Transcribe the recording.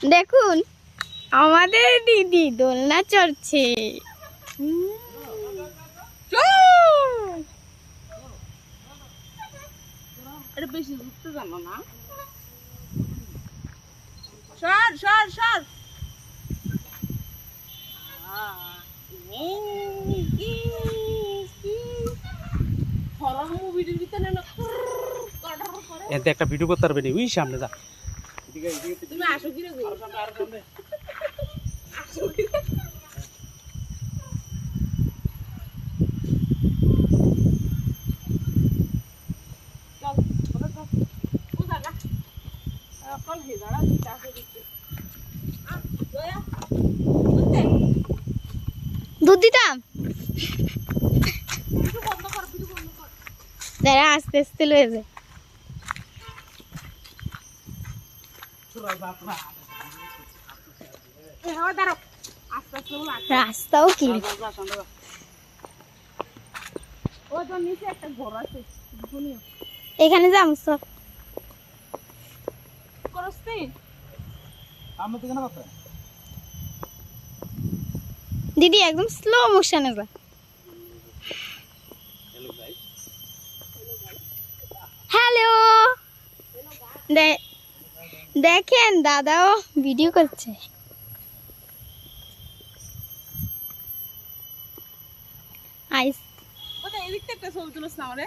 দেখুন আমাদের দিদি দোলনা চড়ছে। এটা বেশি ঘুরতে জানো না। সর সর সর। এতে একটা ভিডিও করতে পারবে ওই সামনে যা। তুমি আসো কি রে গো? দুধ দিতাম দাঁড়া আস্তে আস্তে লয়ে যায়। রাস্তাও কি এখানে যাম সব দিদি একদম স্লো মোশনে যা। হ্যালো দেখেন দাদাও ভিডিও করছে। আইস এদিক থেকে একটা ছবি তুলছ না আমারে।